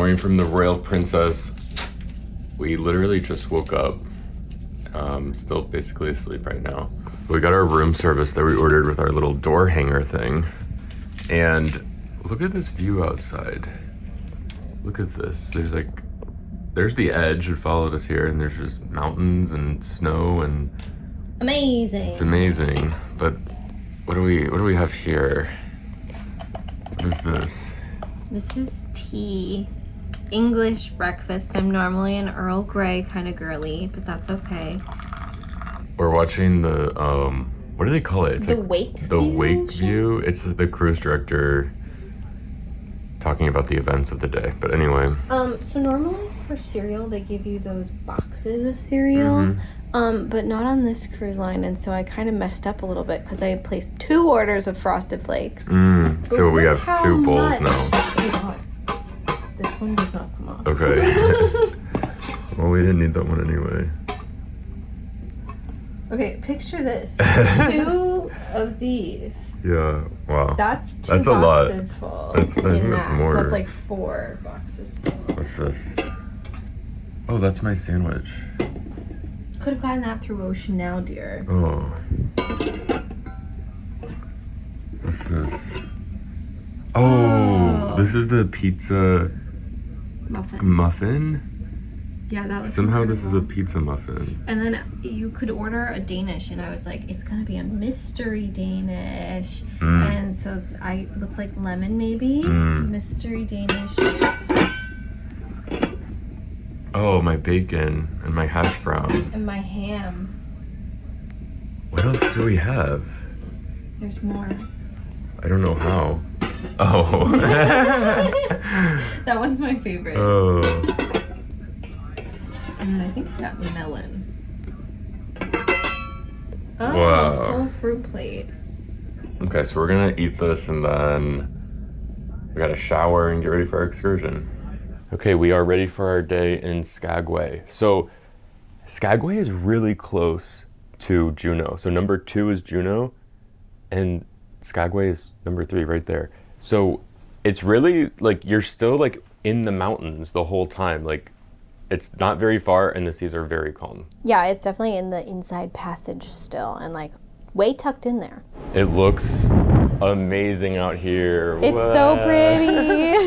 morning from the Royal Princess. We literally just woke up. Still basically asleep right now. We got our room service that we ordered with our little door hanger thing. And look at this view outside. Look at this. There's the edge that followed us here, and there's just mountains and snow and amazing. It's amazing. But what do we have here? What is this? This is tea. English breakfast. I'm normally an Earl Grey kind of girly, but that's okay. We're watching the what do they call it? It's the wake view. The wake view. It's the cruise director talking about the events of the day. But anyway. So normally for cereal they give you those boxes of cereal. But not on this cruise line, and so I kind of messed up a little bit because I placed 2 orders of Frosted Flakes. So we have 2 bowls now. Oh God. This one does not come off. Okay. Well, we didn't need that one anyway. Okay, picture this. 2 of these. Yeah, wow. That's 2 boxes boxes full. I think that's more. So that's like 4 boxes full. What's this? Oh, that's my sandwich. Could have gotten that through Ocean Now, dear. Oh. What's this? Oh, this is the pizza muffin? Yeah, that was somehow this is a pizza muffin. And then you could order a Danish, and I was like, it's gonna be a mystery Danish. And so looks like lemon maybe. Mystery Danish. Oh, my bacon and my hash brown. And my ham. What else do we have? There's more. I don't know how. Oh. That one's my favorite. Oh. And then I think we got melon. Oh, wow. Full fruit plate. Okay, so we're gonna eat this and then we gotta shower and get ready for our excursion. Okay, we are ready for our day in Skagway. So Skagway is really close to Juneau. So number 2 is Juneau and Skagway is number 3 right there. So it's really like you're still like in the mountains the whole time. Like it's not very far and the seas are very calm. Yeah, it's definitely in the inside passage still and like way tucked in there. It looks amazing out here. It's so pretty.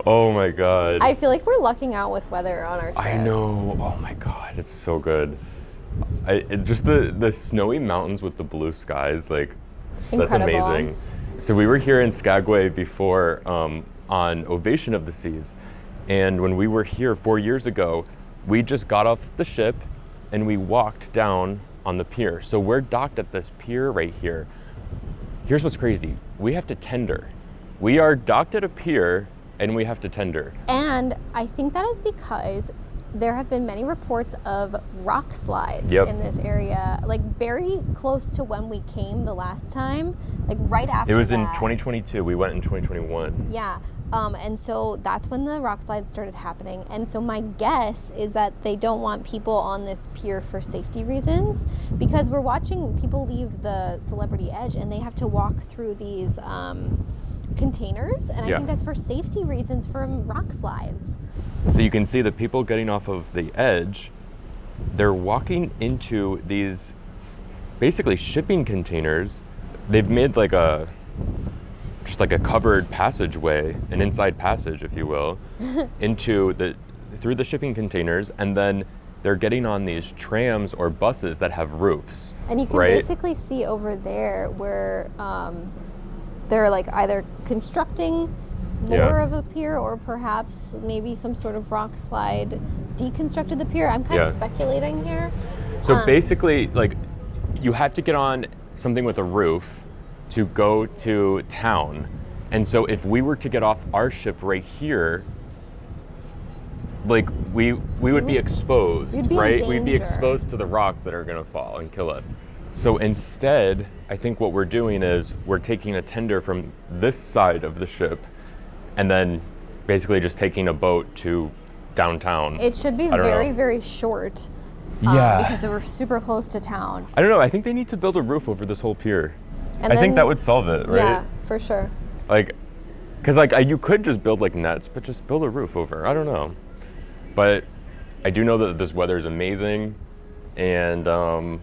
Oh my God. I feel like we're lucking out with weather on our trip. I know. Oh my God, it's so good. Just the snowy mountains with the blue skies, like incredible. That's amazing. So we were here in Skagway before on Ovation of the Seas. And when we were here 4 years ago, we just got off the ship and we walked down on the pier. So we're docked at this pier right here. Here's what's crazy. We have to tender. We are docked at a pier and we have to tender. And I think that is because there have been many reports of rock slides in this area, like very close to when we came the last time, like right after It was in 2022, we went in 2021. Yeah, and so that's when the rock slides started happening. And so my guess is that they don't want people on this pier for safety reasons, because we're watching people leave the Celebrity Edge and they have to walk through these containers, and I think that's for safety reasons from rock slides. So you can see the people getting off of the edge, they're walking into these basically shipping containers. They've made like just like a covered passageway, an inside passage, if you will, through the shipping containers, and then they're getting on these trams or buses that have roofs. And you can basically see over there where they're like either constructing more of a pier or perhaps maybe some sort of rock slide deconstructed the pier. I'm kind of speculating here. So basically, like, you have to get on something with a roof to go to town. And so if we were to get off our ship right here, like we would be exposed, right? We'd be exposed to the rocks that are gonna fall and kill us. So instead, I think what we're doing is we're taking a tender from this side of the ship and then basically just taking a boat to downtown. It should be very, very short. Because we're super close to town. I don't know. I think they need to build a roof over this whole pier. And I think that would solve it, right? Yeah, for sure. Like, Because like you could just build like nets, but just build a roof over. I don't know. But I do know that this weather is amazing, and time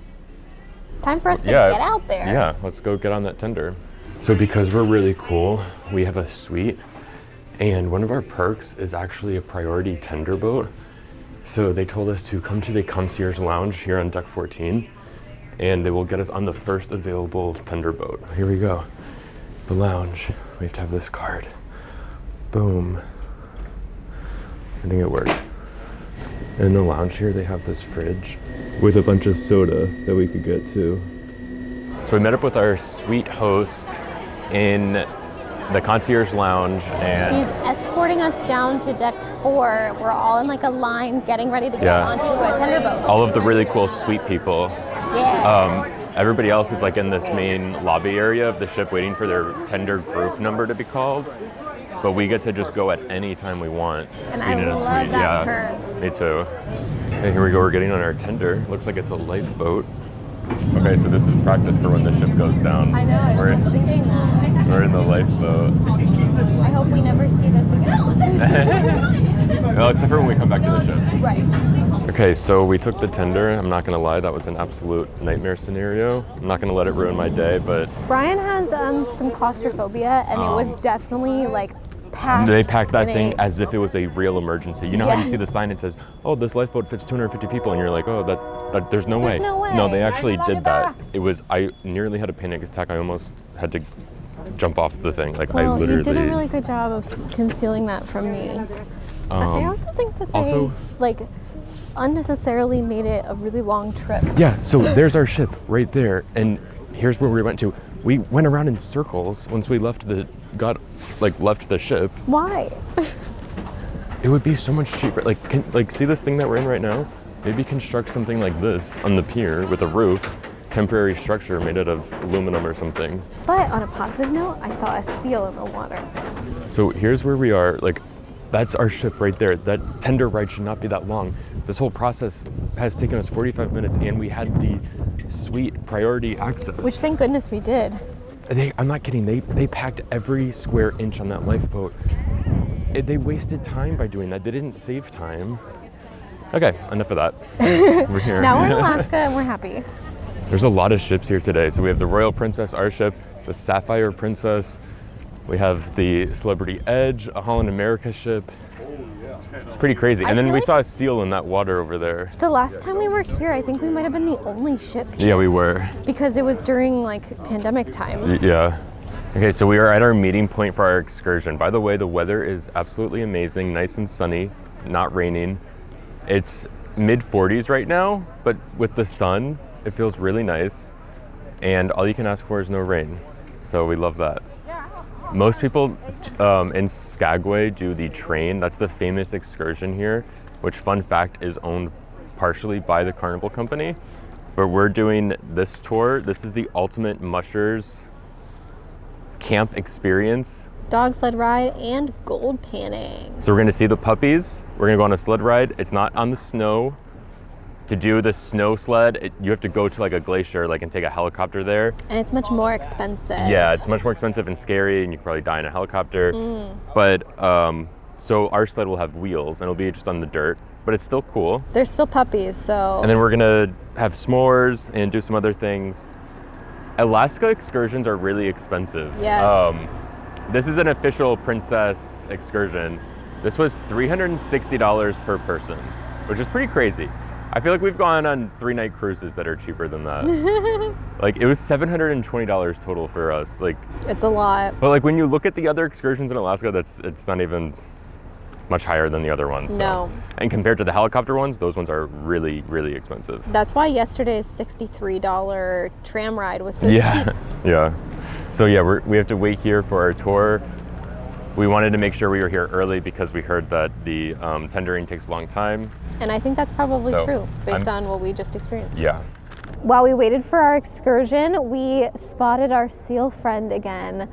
for us to get out there. Yeah, let's go get on that tender. So because we're really cool, we have a suite, and one of our perks is actually a priority tender boat. So they told us to come to the concierge lounge here on deck 14, and they will get us on the first available tender boat. Here we go. The lounge. We have to have this card. Boom. I think it worked. In the lounge here, they have this fridge with a bunch of soda that we could get too. So we met up with our suite host in the concierge lounge, and she's escorting us down to deck 4. We're all in like a line getting ready to get onto a tender boat. All of the really cool suite people. Yeah. Everybody else is like in this main lobby area of the ship waiting for their tender group number to be called. But we get to just go at any time we want. And I love that perk. Me too. Okay, here we go. We're getting on our tender. Looks like it's a lifeboat. Okay, so this is practice for when the ship goes down. I know, I was just thinking that. We're in the lifeboat. I hope we never see this again. Well, except for when we come back to the ship. Right. Okay, so we took the tender. I'm not gonna lie, that was an absolute nightmare scenario. I'm not gonna let it ruin my day, but Brian has some claustrophobia, and it was definitely like packed. They packed that thing as if it was a real emergency. You know how you see the sign that says, "Oh, this lifeboat fits 250 people," and you're like, "Oh, that there's no way." No, they actually did that. I nearly had a panic attack. I almost had to jump off the thing. Like I literally. You did a really good job of concealing that from me. I also think that they like unnecessarily made it a really long trip. Yeah. So there's our ship right there, and here's where we went to. We went around in circles once we left the ship. Why? It would be so much cheaper. Like see this thing that we're in right now? Maybe construct something like this on the pier with a roof, temporary structure made out of aluminum or something. But on a positive note, I saw a seal in the water. So here's where we are. Like, that's our ship right there. That tender ride should not be that long. This whole process has taken us 45 minutes, and we had the suite priority access. Which, thank goodness we did. I'm not kidding. They packed every square inch on that lifeboat. They wasted time by doing that. They didn't save time. Okay, enough of that. We're here. Now we're in Alaska, and we're happy. There's a lot of ships here today. So we have the Royal Princess, our ship, the Sapphire Princess. We have the Celebrity Edge, a Holland America ship. It's pretty crazy. And then we saw a seal in that water over there. The last time we were here, I think we might have been the only ship here. Yeah, we were. Because it was during like pandemic times. Yeah. Okay, so we are at our meeting point for our excursion. By the way, the weather is absolutely amazing, nice and sunny, not raining. It's mid 40s right now, but with the sun, it feels really nice. And all you can ask for is no rain. So we love that. Most people in Skagway do the train. That's the famous excursion here, which, fun fact, is owned partially by the Carnival Company. But we're doing this tour. This is the ultimate mushers camp experience. Dog sled ride and gold panning. So we're gonna see the puppies. We're gonna go on a sled ride. It's not on the snow. To do the snow sled, you have to go to like a glacier, and take a helicopter there. And it's much more expensive. Yeah, it's much more expensive and scary, and you could probably die in a helicopter. But so our sled will have wheels, and it'll be just on the dirt, but it's still cool. They're still puppies, so. And then we're gonna have s'mores and do some other things. Alaska excursions are really expensive. Yes. This is an official princess excursion. This was $360 per person, which is pretty crazy. I feel like we've gone on 3-night cruises that are cheaper than that. It was $720 total for us. It's a lot. But when you look at the other excursions in Alaska, it's not even much higher than the other ones. No. So. And compared to the helicopter ones, those ones are really, really expensive. That's why yesterday's $63 tram ride was so cheap. Yeah. So we have to wait here for our tour. We wanted to make sure we were here early because we heard that the tendering takes a long time. And I think that's probably true based on what we just experienced. Yeah. While we waited for our excursion, we spotted our seal friend again.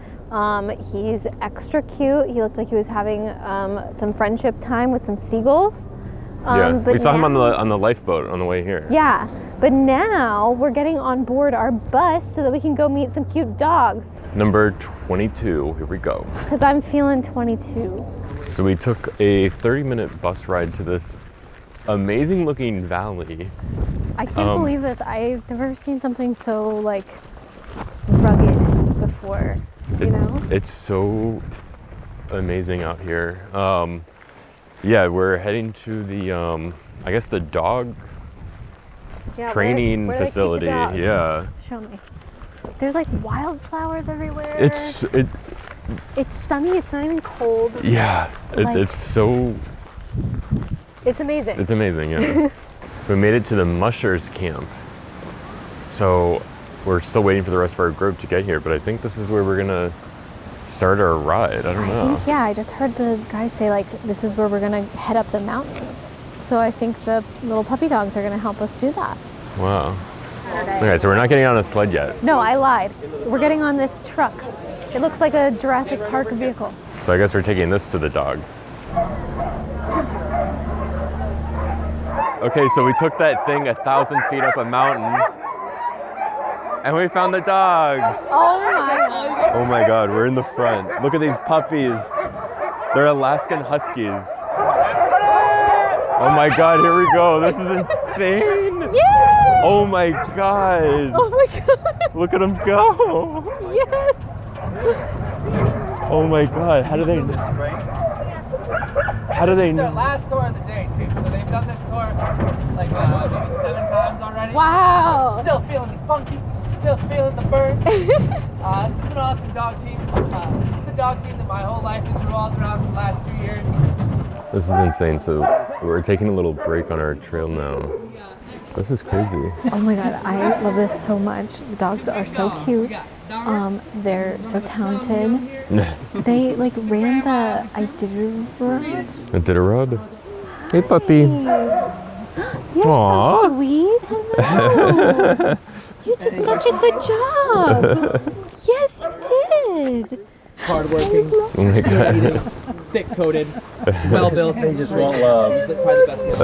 He's extra cute. He looked like he was having some friendship time with some seagulls. We saw him on the lifeboat on the way here. Yeah, But now we're getting on board our bus so that we can go meet some cute dogs. Number 22, here we go. Because I'm feeling 22. So we took a 30-minute bus ride to this amazing looking valley. I can't believe this. I've never seen something so like rugged before, you know? It's so amazing out here. Yeah, we're heading to the, I guess the dog training where do they keep the facility. dogs? Yeah. Show me. There's like wildflowers everywhere. It's sunny. It's not even cold. yeah. It's so. It's amazing. It's amazing. Yeah. So we made it to the mushers camp. So we're still waiting for the rest of our group to get here, but I think this is where we're gonna start our ride. I don't know. Yeah, I just heard the guy say like this is where we're gonna head up the mountain. So I think the little puppy dogs are gonna help us do that. Wow. Okay, so we're not getting on a sled yet. No, I lied. We're getting on this truck. It looks like a Jurassic Park vehicle. So I guess we're taking this to the dogs. Okay, so we took that thing 1,000 feet up a mountain and we found the dogs. Oh my god. Oh my god, we're in the front. Look at these puppies. They're Alaskan Huskies. Oh my god, here we go. This is insane. Yes! Oh my god. Oh my god. Look at them go. Yes! Oh my god, how do they This is their last tour of the day too, so they've done this tour like maybe 7 times already. Wow. Still feeling spunky, still feeling the burn. This is an awesome dog team. This is the dog team that my whole life has revolved around for the last 2 years. This is insane. So we're taking a little break on our trail now. This is crazy. Oh my god, I love this so much. The dogs are so cute. They're so talented. They like ran the Iditarod. Iditarod? Hey puppy. You're Aww. so sweet. Hello. You did such a good job. Yes, you did. Hardworking, Oh my god. thick-coated, well-built. They just want love. Probably the best one.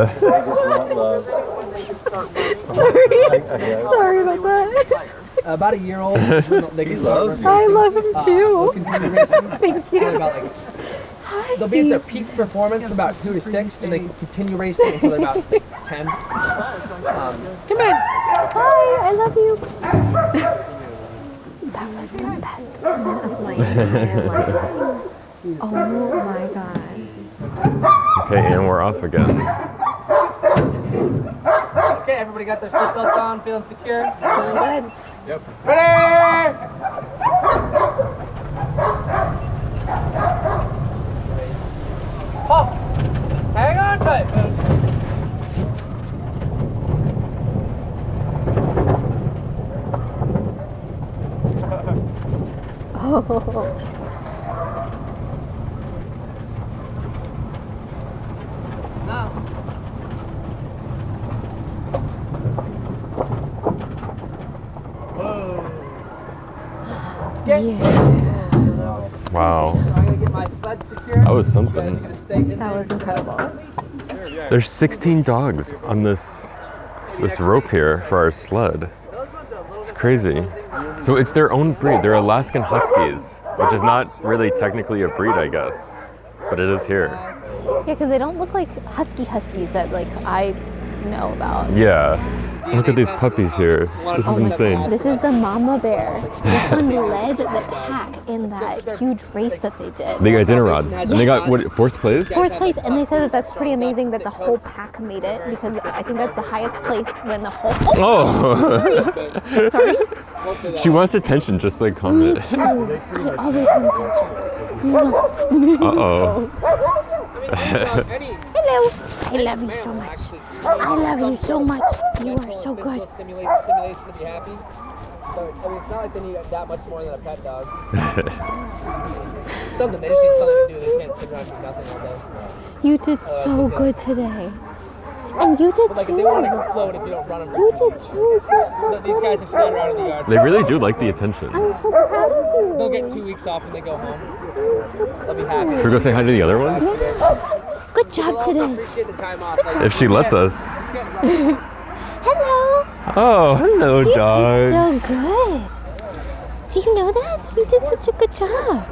They just want love. Sorry about that. About a year old. They love you. I love him too. Continue racing. Thank you. They'll be at their peak performance from about 2 to 6, and they continue racing until they're about 10. Come on. Bye. I love you. That was the best moment of my entire life. Oh my god. Okay, and we're off again. Okay, everybody got their seatbelts on, feeling secure? Feeling good. Yep. Ready! Oh! Hang on tight, folks. Oh. Now. Wow. I'm gonna get my sled secure. That was You guys are something. gonna stay in That there. was incredible. There's 16 dogs on this rope here for our sled. It's crazy. So it's their own breed. They're Alaskan Huskies, which is not really technically a breed, I guess, but it is here. Yeah, because they don't look like huskies that like I know about. Yeah. Look at these puppies here. This is insane. This is the mama bear. This one led the pack in that huge race that they did. They got Iditarod, and they got what, 4th place? 4th place, and they said that that's pretty amazing that the whole pack made it because I think that's the highest place when the whole. Oh, Sorry. she wants attention, just like Me comment. too. I always want attention. Uh-oh. Hello. I love you so much. I love you so much. You are so good. Simulation to be happy. So, I mean, it's not like they need that much more than a pet dog. Something, they just need something to do. They can't sit around and do nothing all day. You did so good today. And you did But like, if they won't too. explode if you don't run them. You did too. You're so These guys have sat around in the yard. They really do like the attention. I'm so proud of you. They'll get 2 weeks off when they go home. They'll be happy. Should we go say hi to the other ones? Good job today. Appreciate the time off. If she lets us. Hello. Oh, hello, You dog. did so good. Do you know that? You did such a good job.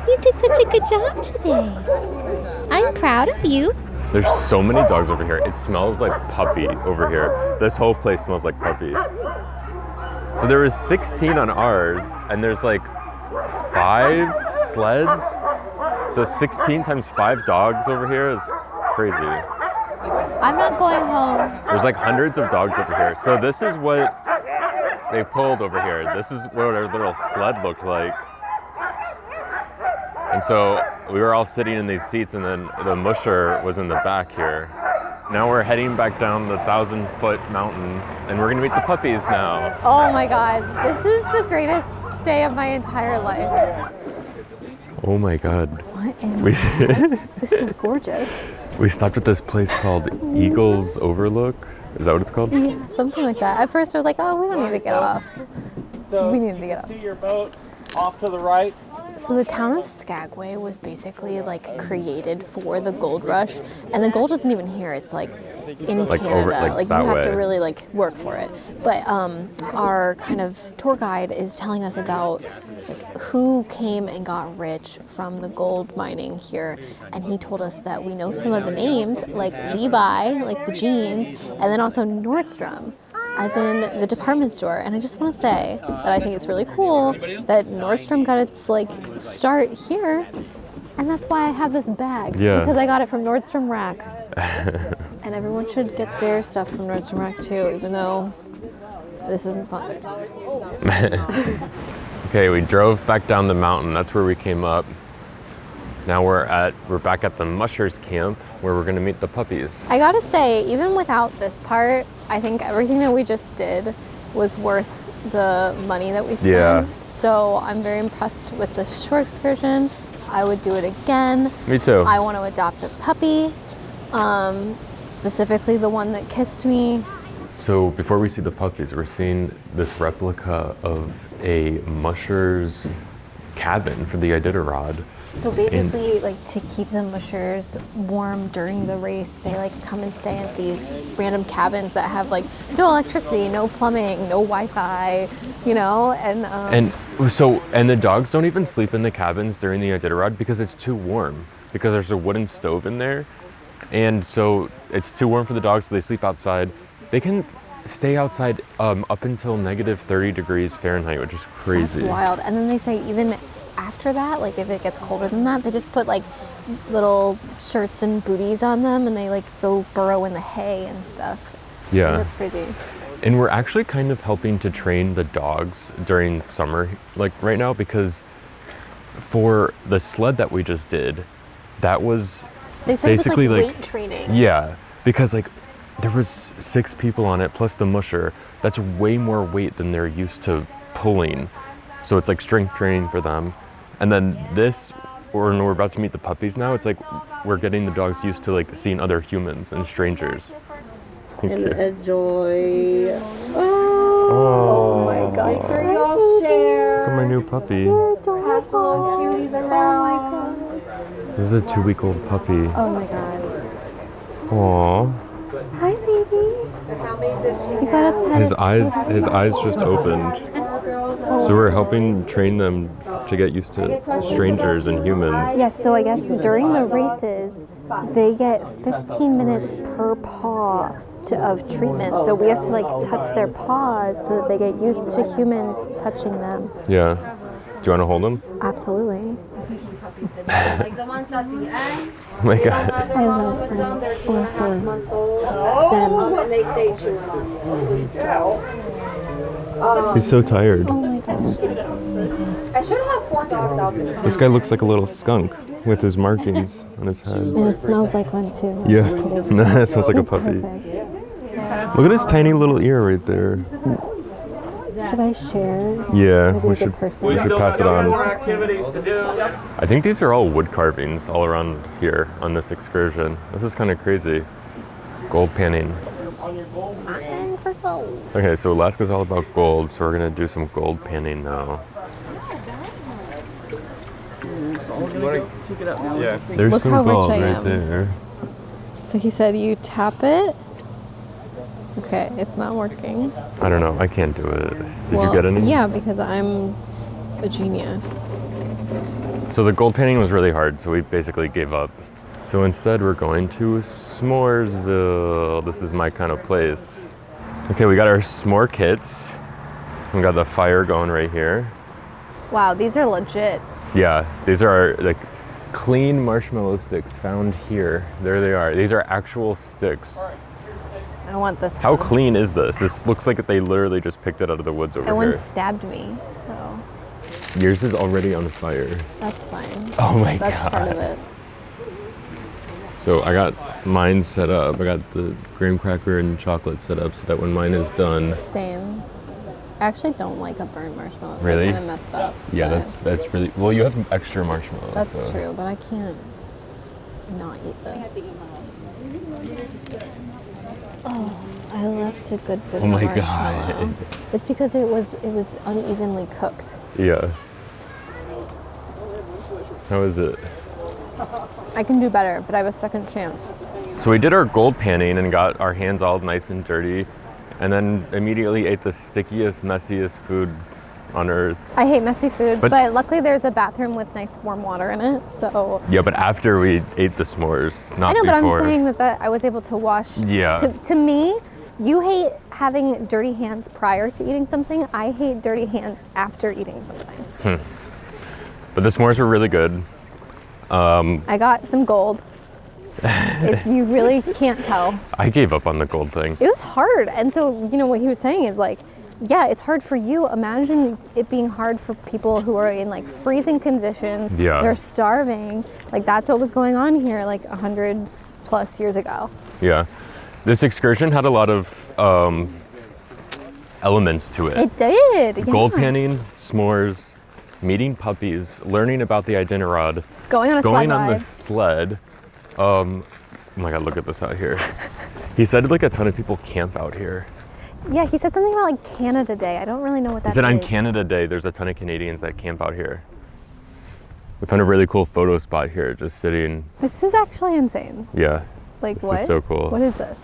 You did such a good job today. I'm proud of you. There's so many dogs over here. It smells like puppy over here. This whole place smells like puppy. So there was 16 on ours, and there's like 5 sleds. So 16 times 5 dogs over here is crazy. I'm not going home. There's like hundreds of dogs over here. So this is what they pulled over here. This is what our little sled looked like. And so we were all sitting in these seats, and then the musher was in the back here. Now we're heading back down the 1,000-foot mountain, and we're gonna meet the puppies now. Oh my God, this is the greatest day of my entire life. Oh my God. What in This is gorgeous. We stopped at this place called Eagles Overlook. Is that what it's called? Yeah, something like that. At first I was like, oh, we don't need to get off. So We needed to get off. see your boat off to the right. So the town of Skagway was basically like created for the gold rush, and the gold isn't even here. It's like in Like Canada. over- like you that have way. to really like work for it. But our kind of tour guide is telling us about like who came and got rich from the gold mining here, and he told us that we know some of the names like Levi, like the jeans, and then also Nordstrom, as in the department store. And I just want to say that I think it's really cool that Nordstrom got its like start here, and that's why I have this bag. Yeah. Because I got it from Nordstrom Rack. And everyone should get their stuff from Nordstrom Rack too, even though this isn't sponsored. Okay, we drove back down the mountain. That's where we came up. Now we're back at the mushers camp where we're gonna meet the puppies. I gotta say, even without this part, I think everything that we just did was worth the money that we spent. Yeah. So I'm very impressed with the shore excursion. I would do it again. Me too. I want to adopt a puppy, specifically the one that kissed me. So before we see the puppies, we're seeing this replica of a musher's cabin for the Iditarod. So basically, like to keep the mushers warm during the race, they like come and stay at these random cabins that have like no electricity, no plumbing, no Wi-Fi, you know, and And the dogs don't even sleep in the cabins during the Iditarod because it's too warm, because there's a wooden stove in there. And so it's too warm for the dogs, so they sleep outside. They can stay outside up until negative 30 degrees Fahrenheit, which is crazy. that's wild. And then they say even after that, like if it gets colder than that, they just put like little shirts and booties on them, and they like go burrow in the hay and stuff. Yeah. That's crazy. And we're actually kind of helping to train the dogs during summer, like right now, because for the sled that we just did, that was They said basically it was like like weight training. Yeah, because like there was 6 people on it plus the musher. That's way more weight than they're used to pulling. So it's like strength training for them. And then this, when we're about to meet the puppies now, it's like we're getting the dogs used to like seeing other humans and strangers. And enjoy. Oh my God. Make sure y'all share. Look at my new puppy. Pass along cuties around. This is a 2-week-old puppy. Oh my god. Aww. Hi, baby. How many did she You gotta pet His it. eyes just opened. So we're helping train them to get used to strangers and humans. Yes, so I guess during the races, they get 15 minutes per paw of treatment. So we have to like touch their paws so that they get used to humans touching them. Yeah. Do you want to hold them? Absolutely. like the ones at the end? Oh my god. I love them. They're 2.5 months old. Oh, and they stay chewing on. He's so tired. Oh my gosh. I should have 4 dogs out there. This guy looks like a little skunk with his markings on his head. And it smells like one too. Yeah. That smells like a puppy. Look at his tiny little ear right there. Should I share? Yeah, Maybe we a should good person. pass it More on. activities to do. I think these are all wood carvings all around here on this excursion. This is kind of crazy. Gold panning. Stand for gold. Okay, so Alaska's all about gold, so we're gonna do some gold panning now. Yeah. There's Look some how rich gold I right am. there. So he said you tap it Okay, it's not working. I don't know. I can't do it. Did you get any? Yeah, because I'm a genius. So the gold painting was really hard, so we basically gave up. So instead, we're going to S'moresville. This is my kind of place. Okay, we got our s'more kits. We got the fire going right here. Wow, these are legit. Yeah, these are our like clean marshmallow sticks found here. There they are. These are actual sticks. I want this How one. clean is this? This looks like they literally just picked it out of the woods over And one here. stabbed me, so Yours is already on fire. that's fine. Oh my That's god. part of it. So I got mine set up. I got the graham cracker and chocolate set up so that when mine is done. Same. I actually don't like a burnt marshmallow, so Really? I kind of messed up. Yeah, but that's really well. You have extra marshmallows. that's so. true, but I can't not eat this. Oh, I left a good bit Oh my of marshmallow. god. It's because it was unevenly cooked. Yeah. How is it? I can do better, but I have a second chance. So we did our gold panning and got our hands all nice and dirty, and then immediately ate the stickiest, messiest food on earth. I hate messy foods, But- but luckily there's a bathroom with nice warm water in it, so. Yeah, but after we ate the s'mores, not I know, before. but I'm saying that I was able to wash. Yeah. To me, you hate having dirty hands prior to eating something. I hate dirty hands after eating something. But the s'mores were really good. I got some gold. You really can't tell. I gave up on the gold thing. It was hard. And so, you know, what he was saying is like, yeah, it's hard for you. Imagine it being hard for people who are in like freezing conditions. Yeah. They're starving. Like that's what was going on here like 100+ years ago. Yeah. This excursion had a lot of elements to it. It did. Gold yeah. panning, s'mores, meeting puppies, learning about the Iditarod, Going on a going sled on the ride. sled. Oh my god, look at this out here. He said like a ton of people camp out here. Yeah, he said something about like Canada Day. I don't really know what that He is. said on Canada Day, there's a ton of Canadians that camp out here. We found a really cool photo spot here, just sitting. This is actually insane. Yeah, Like this what? is so cool. What is this?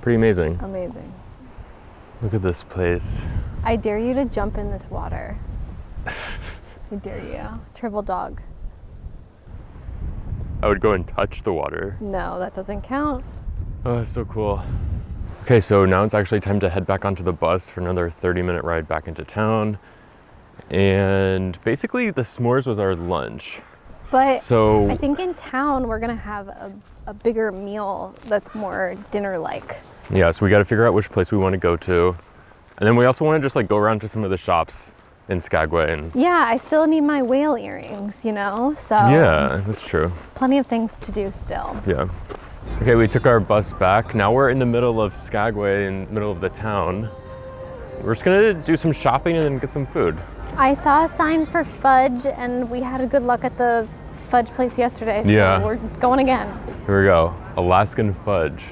Pretty amazing. Amazing. Look at this place. I dare you to jump in this water. I dare you. Triple dog. I would go and touch the water. No, that doesn't count. Oh, it's so cool. Okay, so now it's actually time to head back onto the bus for another 30-minute ride back into town. And basically the s'mores was our lunch. But So I think in town we're gonna have a bigger meal that's more dinner-like. yeah, so we got to figure out which place we want to go to. And then we also want to just like go around to some of the shops in Skagway and Yeah, I still need my whale earrings, you know? So yeah, that's true. plenty of things to do still. Yeah. Okay, we took our bus back. Now we're in the middle of Skagway, in the middle of the town. We're just gonna do some shopping and then get some food. I saw a sign for fudge and we had a good luck at the fudge place yesterday, so Yeah. we're going again. Here we go, Alaskan fudge.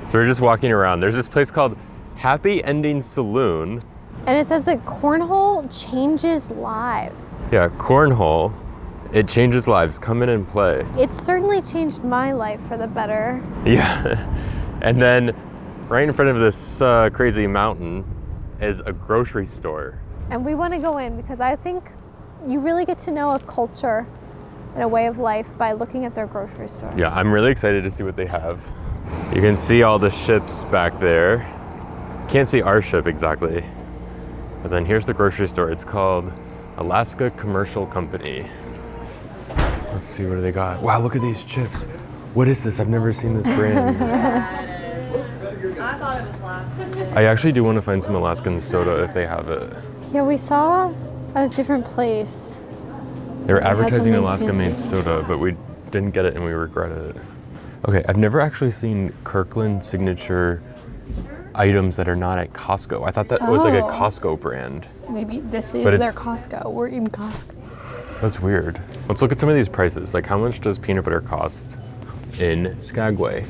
So we're just walking around. There's this place called Happy Ending Saloon. And it says that cornhole changes lives. Yeah, cornhole. It changes lives. Come in and play. It's certainly changed my life for the better. Yeah. And then right in front of this crazy mountain is a grocery store. And we want to go in because I think you really get to know a culture and a way of life by looking at their grocery store. Yeah, I'm really excited to see what they have. You can see all the ships back there. Can't see our ship exactly. But then here's the grocery store. It's called Alaska Commercial Company. Let's see, what do they got? Wow, look at these chips. What is this? I've never seen this brand. I thought it was last. I actually do want to find some Alaskan soda if they have it. Yeah, we saw at a different place. They were They had advertising something Alaska made fancy. soda, but we didn't get it and we regret it. Okay, I've never actually seen Kirkland signature items that are not at Costco. I thought that was like a Oh. Costco brand. Maybe this is But their it's- Costco. We're in Costco. That's weird. Let's look at some of these prices. Like, how much does peanut butter cost in Skagway?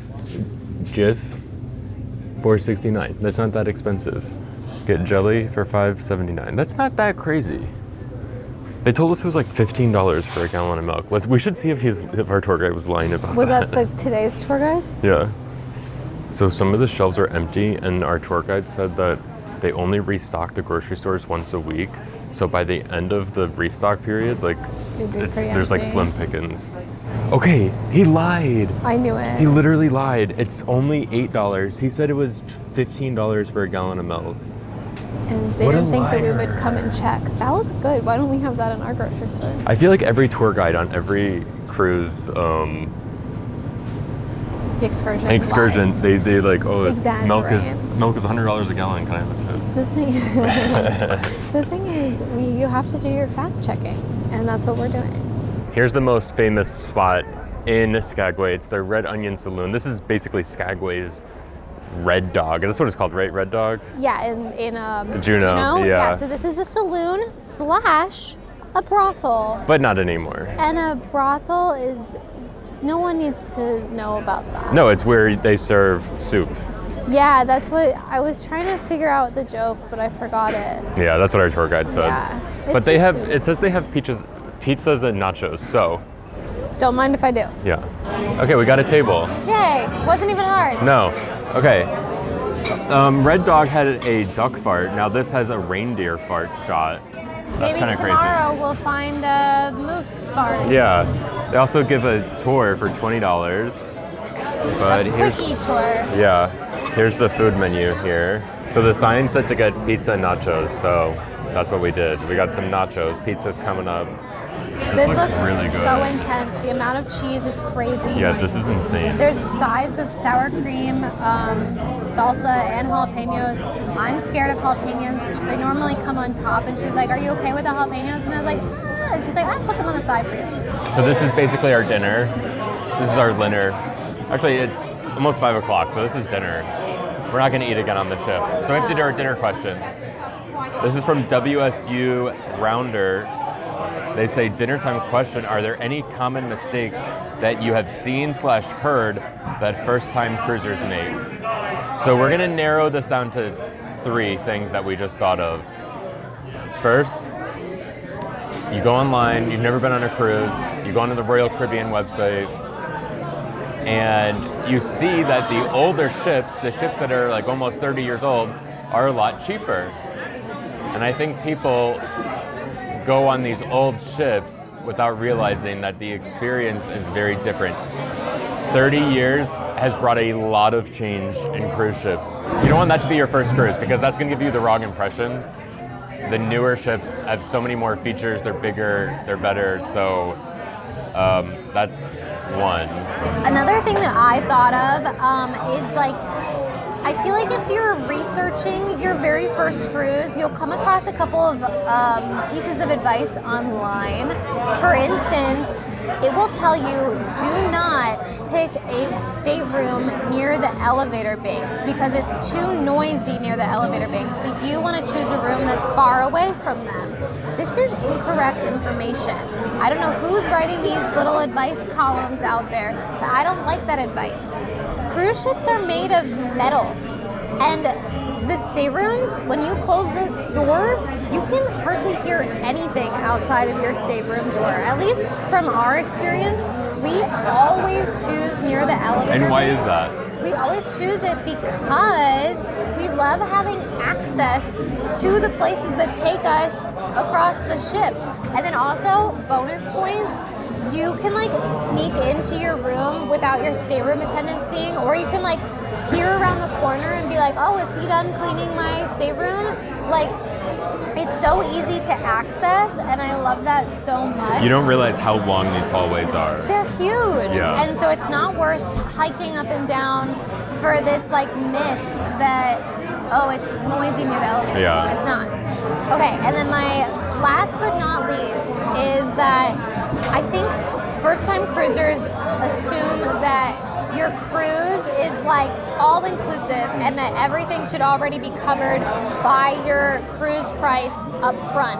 Jif, $4.69. That's not that expensive. Get jelly for $5.79. That's not that crazy. They told us it was like $15 for a gallon of milk. We should see if our tour guide was lying about Was that. that the today's tour guide? Yeah. So some of the shelves are empty, and our tour guide said that they only restock the grocery stores once a week. So by the end of the restock period, like there's like slim pickings. Okay, he lied. I knew it. He literally lied. It's only $8. He said it was $15 for a gallon of milk. And they didn't think that we would come and check. That looks good. Why don't we have that in our grocery store? I feel like every tour guide on every cruise, excursion, they like, oh, milk is $100 a gallon. Can I have a tip? The thing is, you have to do your fact checking, and that's what we're doing. Here's the most famous spot in Skagway. It's the Red Onion Saloon. This is basically Skagway's Red Dog. That's what it's called, right? Red Dog? Yeah, in Juneau. Yeah, so this is a saloon / a brothel. But not anymore. And a brothel is, no one needs to know about that. No, it's where they serve soup. Yeah, that's what, I was trying to figure out the joke, but I forgot it. Yeah, that's what our tour guide said. Yeah. But they have, it says they have pizzas and nachos, so. Don't mind if I do. Yeah. Okay, we got a table. Yay, wasn't even hard. No. Okay. Red Dog had a duck fart. Now this has a reindeer fart shot. That's kind of crazy. Maybe tomorrow we'll find a moose fart. Yeah. They also give a tour for $20. But a quickie tour. Yeah. Here's the food menu here. So the sign said to get pizza and nachos, so that's what we did. We got some nachos. Pizza's coming up. This looks really good. so intense. The amount of cheese is crazy. Yeah, this is insane. There's sides of sour cream, salsa, and jalapenos. I'm scared of jalapenos. They normally come on top, and she was like, "Are you okay with the jalapenos?" And I was like, "Yeah." And she's like, "I'll put them on the side for you." So this is basically our dinner. This is our dinner. Actually, it's almost 5 o'clock, so this is dinner. We're not going to eat again on the ship. So we have to do our dinner question. This is from WSU Rounder. They say, dinner time question, are there any common mistakes that you have seen / heard that first-time cruisers make? So we're gonna narrow this down to 3 things that we just thought of. First, you go online, you've never been on a cruise, you go onto the Royal Caribbean website, and you see that the older ships, the ships that are like almost 30 years old, are a lot cheaper. And I think people go on these old ships without realizing that the experience is very different. 30 years has brought a lot of change in cruise ships. You don't want that to be your first cruise because that's going to give you the wrong impression. The newer ships have so many more features, they're bigger, they're better, so that's one. Another thing that I thought of is like, I feel like if you're researching your very first cruise, you'll come across a couple of pieces of advice online. For instance, it will tell you, do not pick a stateroom near the elevator banks because it's too noisy near the elevator banks. So you want to choose a room that's far away from them. This is incorrect information. I don't know who's writing these little advice columns out there, but I don't like that advice. Cruise ships are made of metal, and the staterooms, when you close the door, you can hardly hear anything outside of your stateroom door. At least from our experience, we always choose near the elevator. And why banks. is that? We always choose it because we love having access to the places that take us across the ship. And then also, bonus points, you can like sneak into your room without your stateroom attendant seeing, or you can like peer around the corner and be like, oh, is he done cleaning my stateroom? Like, it's so easy to access, and I love that so much. You don't realize how long these hallways are. They're huge. Yeah. And so it's not worth hiking up and down for this like myth that, oh, it's noisy near the elevators. Yeah. It's not. Okay, and then my last but not least is that I think first-time cruisers assume that your cruise is like all-inclusive and that everything should already be covered by your cruise price up front.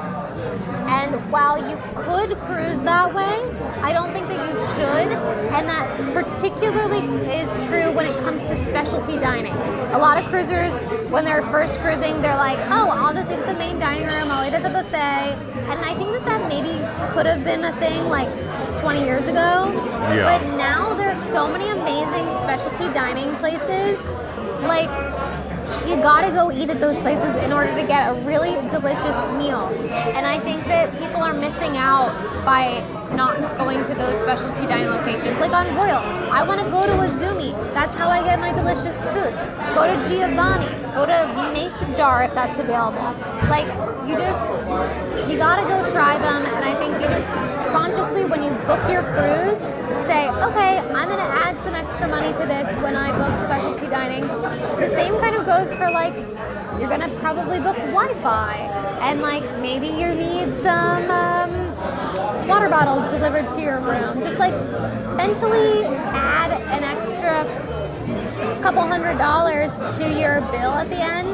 And while you could cruise that way, I don't think that you should, and that particularly is true when it comes to specialty dining. A lot of cruisers, when they're first cruising, they're like, oh, I'll just eat at the main dining room, I'll eat at the buffet. And I think that maybe could have been a thing like 20 years ago. Yeah. But now there's so many amazing specialty dining places. Like, you gotta go eat at those places in order to get a really delicious meal. And I think that people are missing out by not going to those specialty dining locations. Like on Royal, I want to go to Azumi. That's how I get my delicious food. Go to Giovanni's. Go to Mason Jar if that's available. Like, you gotta go try them. And I think you just consciously, when you book your cruise, say, okay, I'm gonna add some extra money to this when I book specialty dining. The same kind of goes for, like, you're gonna probably book Wi-Fi, and like maybe you need some water bottles delivered to your room. Just like mentally add an extra couple $100 to your bill at the end,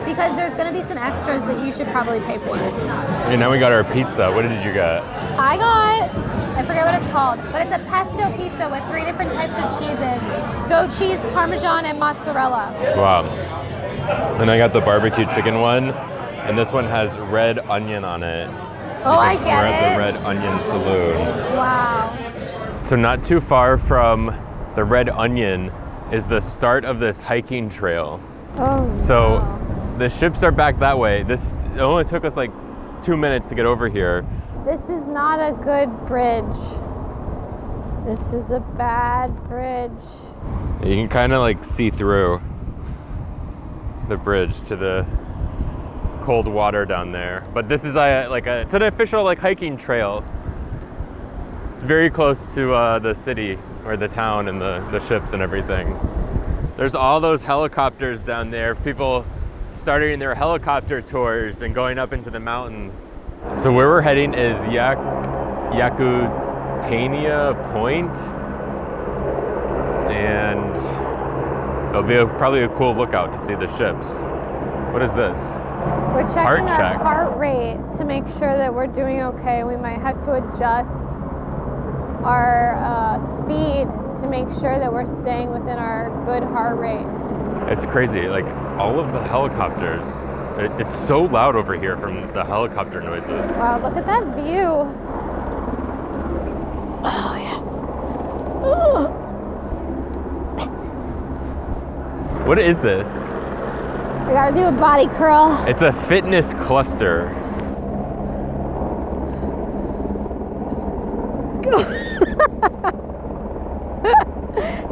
because there's gonna be some extras that you should probably pay for. Okay, now we got our pizza. What did you get? I forget what it's called, but it's a pesto pizza with 3 different types of cheeses: goat cheese, Parmesan, and mozzarella. Wow. And I got the barbecue chicken one, and this one has red onion on it. Oh, I get We're at it. the Red Onion Saloon. Wow. So not too far from the Red Onion is the start of this hiking trail. Oh, So no. the ships are back that way. It only took us like 2 minutes to get over here. This is not a good bridge. This is a bad bridge. You can kind of like see through the bridge to the cold water down there. But this is it's an official like hiking trail. It's very close to the city or the town and the ships and everything. There's all those helicopters down there, people starting their helicopter tours and going up into the mountains. So where we're heading is Yakutania Point, and it'll be probably a cool lookout to see the ships. What is this? We're checking Heart our check. heart rate to make sure that we're doing okay. We might have to adjust our speed to make sure that we're staying within our good heart rate. It's crazy, like all of the helicopters. It's so loud over here from the helicopter noises. Wow, look at that view. Oh, yeah. What is this? We gotta do a body curl. It's a fitness cluster.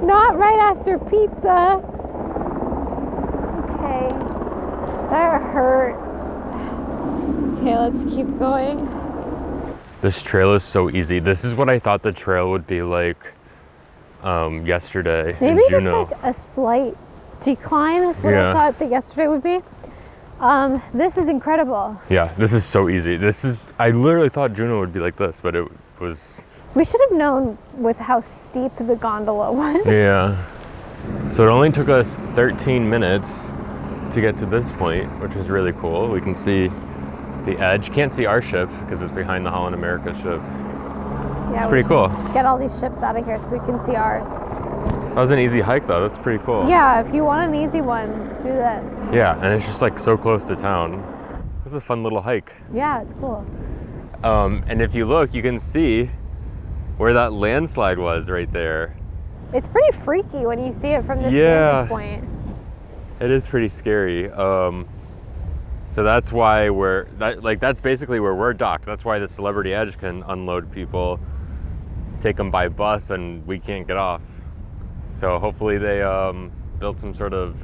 Not right after pizza. Okay. That hurt. Okay, let's keep going. This trail is so easy. This is what I thought the trail would be like yesterday Maybe in just Juneau. like a slight decline is what Yeah. I thought that yesterday would be. This is incredible. Yeah, this is so easy. I literally thought Juneau would be like this, but it was, We should have known with how steep the gondola was. yeah. So it only took us 13 minutes to get to this point, which is really cool. We can see the edge. Can't see our ship because it's behind the Holland America ship. Yeah, It's we pretty should cool. Get all these ships out of here so we can see ours. That was an easy hike though. That's pretty cool. Yeah, if you want an easy one, do this. Yeah, and it's just like so close to town. This is a fun little hike. Yeah, it's cool. And if you look, you can see where that landslide was right there. It's pretty freaky when you see it from this Yeah. vantage point. It is pretty scary. So that's why that's basically where we're docked. That's why the Celebrity Edge can unload people, take them by bus, and we can't get off. So hopefully they built some sort of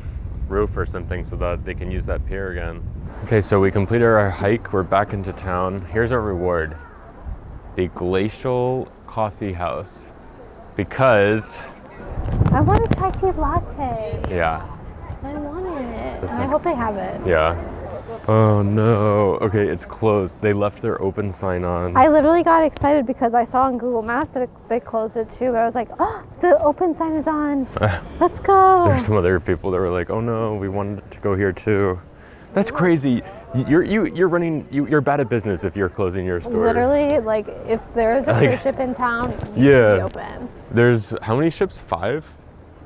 roof or something so that they can use that pier again. Okay, so we completed our hike. We're back into town. Here's our reward. The Glacial Coffee House. Because, I want a chai tea latte. yeah, I want it. This I is- hope they have it. yeah. Oh no, okay, it's closed. They left their open sign on. I literally got excited because I saw on Google Maps that they closed it too, but I was like, oh, the open sign is on. Let's go. There's some other people that were like, "Oh no, we wanted to go here too." That's crazy. You're bad at business if you're closing your store. Literally, like, if there is a Like- cruise ship in town, you Yeah. should be open. There's how many ships? 5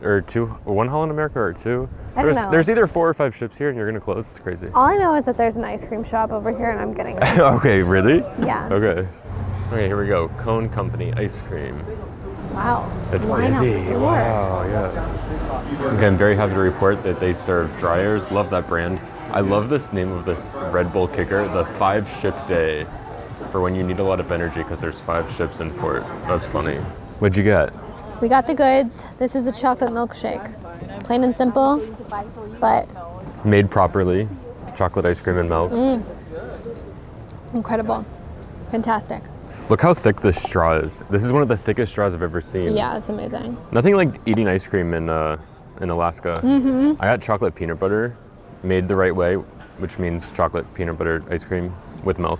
or 2? Or 1 Holland America or 2? I don't know. There's either 4 or 5 ships here, and you're gonna close. It's crazy. All I know is that there's an ice cream shop over here and I'm getting it. Okay, really? Yeah. Okay. Okay, here we go. Cone Company ice cream. Wow. It's Line out busy. the door. Wow, yeah. Okay, I'm very happy to report that they serve dryers. Love that brand. I love this name of this Red Bull kicker, the 5-ship day, for when you need a lot of energy because there's 5 ships in port. That's funny. What'd you get? We got the goods. This is a chocolate milkshake. Plain and simple, but Made properly. Chocolate ice cream and milk. incredible. Fantastic. Look how thick this straw is. This is one of the thickest straws I've ever seen. Yeah, it's amazing. Nothing like eating ice cream in Alaska. I got chocolate peanut butter made the right way, which means chocolate peanut butter ice cream with milk.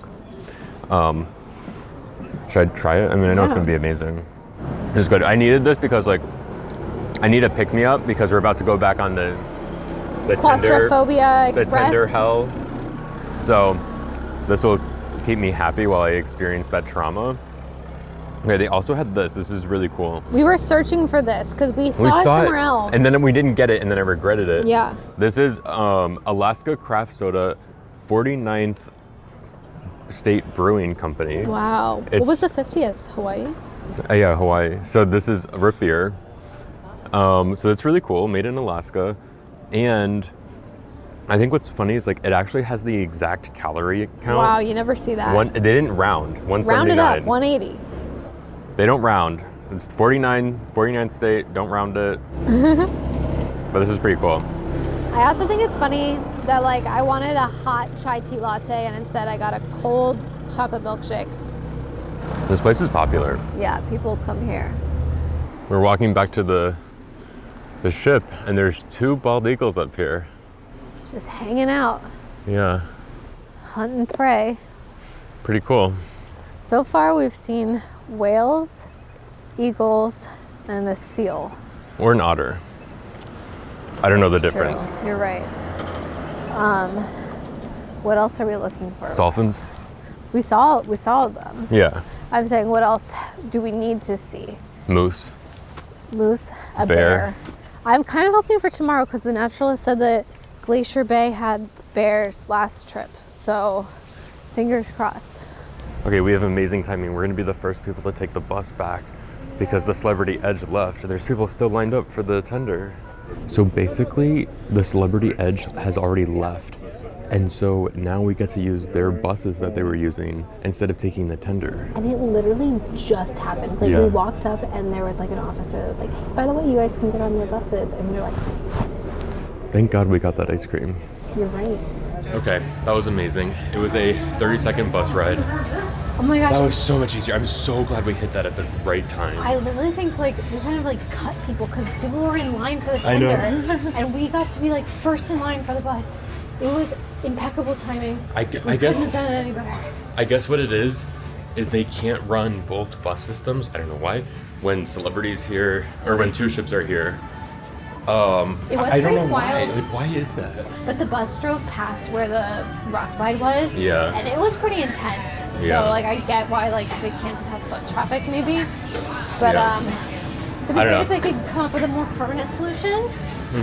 Should I try it? I mean, I know it's Yeah. gonna be amazing. It's good. I needed this because like, I need a pick-me-up because we're about to go back on the Claustrophobia the Express. tender hell. So this will keep me happy while I experience that trauma. Okay, they also had this. This is really cool. We were searching for this because we saw it somewhere else. And then we didn't get it, and then I regretted it. Yeah. This is Alaska Craft Soda, 49th State Brewing Company. Wow. What It's- was the 50th? Hawaii? Yeah, Hawaii. So this is root beer. So that's really cool, made in Alaska. And I think what's funny is like it actually has the exact calorie count. Wow, you never see that. They didn't round, 179. Round it up, 180. They don't round. It's 49th state, don't round it. But this is pretty cool. I also think it's funny that like I wanted a hot chai tea latte and instead I got a cold chocolate milkshake. This place is popular. Yeah, people come here. We're walking back to the ship and there's 2 bald eagles up here. Just hanging out, Yeah, hunt and prey. pretty cool. So far we've seen whales, eagles, and a seal. Or an otter. I don't know the True. difference. You're right. What else are we looking for? Dolphins? We saw them. Yeah. I'm saying, what else do we need to see? Moose. Moose, a Bear. bear. I'm kind of hoping for tomorrow because the naturalist said that Glacier Bay had bears last trip. So, fingers crossed. Okay, we have amazing timing. We're gonna be the first people to take the bus back because the Celebrity Edge left. There's people still lined up for the tender. So basically, the Celebrity Edge has already left. And so now we get to use their buses that they were using instead of taking the tender. And it literally just happened. Like Yeah. we walked up and there was like an officer that was like, by the way, you guys can get on the buses. And we were like, yes, Thank God we got that ice cream. you're right. Okay, that was amazing. It was a 30-second bus ride. Oh my gosh. That was so much easier. I'm so glad we hit that at the right time. I literally think like we kind of like cut people because people were in line for the I know. tender, and we got to be like first in line for the bus. It was impeccable timing. I We couldn't have guess done it any better. I guess what it is they can't run both bus systems. I don't know why. When Celebrity's here or when 2 ships are here. It was I don't pretty know wild. why. Like, why is that? But the bus drove past where the rock slide was. Yeah. And it was pretty intense. So Yeah. like I get why like they can't just have foot traffic maybe. But Yeah. it'd be I great don't if they could come up with a more permanent solution.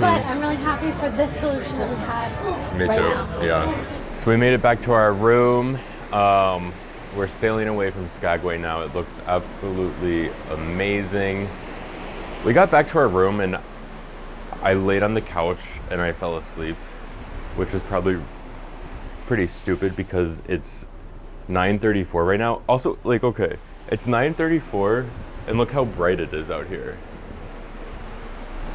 But I'm really happy for this solution that we had Me right too. now. Yeah. So we made it back to our room. We're sailing away from Skagway now. It looks absolutely amazing. We got back to our room and I laid on the couch and I fell asleep, which was probably pretty stupid because it's 9:34 right now. Also, like, okay, it's 9:34 and look how bright it is out here.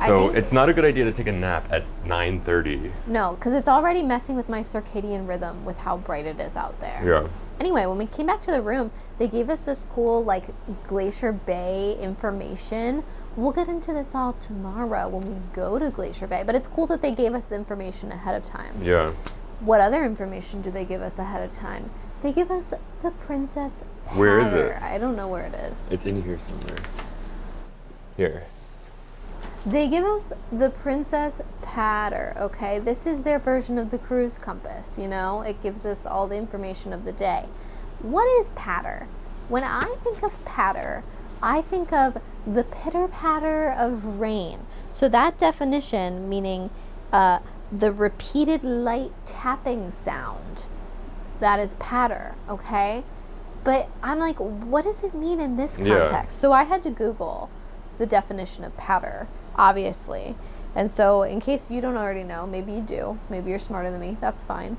So think- it's not a good idea to take a nap at 9:30. No, because it's already messing with my circadian rhythm with how bright it is out there. Yeah. Anyway, when we came back to the room, they gave us this cool like Glacier Bay information. We'll get into this all tomorrow when we go to Glacier Bay, but it's cool that they gave us the information ahead of time. Yeah. What other information do they give us ahead of time? They give us the Princess Patter. Where is it? I don't know where it is. It's in here somewhere. Here. They give us the Princess Patter, okay? This is their version of the cruise compass, you know? It gives us all the information of the day. What is patter? When I think of patter, I think of the pitter-patter of rain. So that definition, meaning the repeated light tapping sound, that is patter, okay? But I'm like, what does it mean in this Yeah. context? So I had to Google the definition of patter, obviously. And so in case you don't already know, maybe you do, maybe you're smarter than me, that's fine.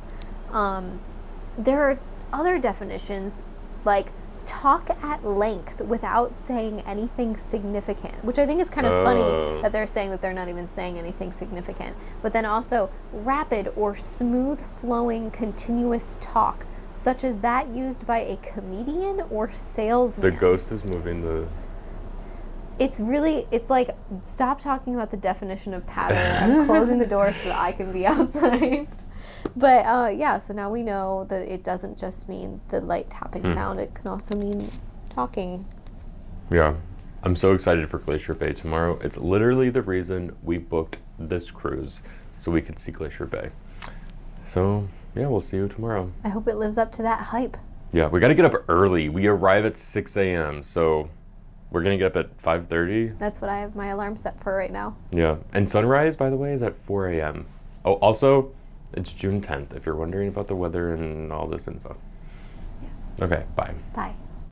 There are other definitions, like talk at length without saying anything significant, which I think is kind of funny that they're saying that they're not even saying anything significant. But then also rapid or smooth flowing continuous talk, such as that used by a comedian or salesman. The ghost is moving the... It's like, stop talking about the definition of patter. I'm closing the door so that I can be outside. But yeah, so now we know that it doesn't just mean the light tapping sound. It can also mean talking. Yeah. I'm so excited for Glacier Bay tomorrow. It's literally the reason we booked this cruise, so we could see Glacier Bay. So, yeah, we'll see you tomorrow. I hope it lives up to that hype. Yeah, we got to get up early. We arrive at 6 a.m., so we're going to get up at 5:30. That's what I have my alarm set for right now. Yeah, and sunrise, by the way, is at 4 a.m. Oh, also, it's June 10th, if you're wondering about the weather and all this info. Yes. Okay, bye. Bye.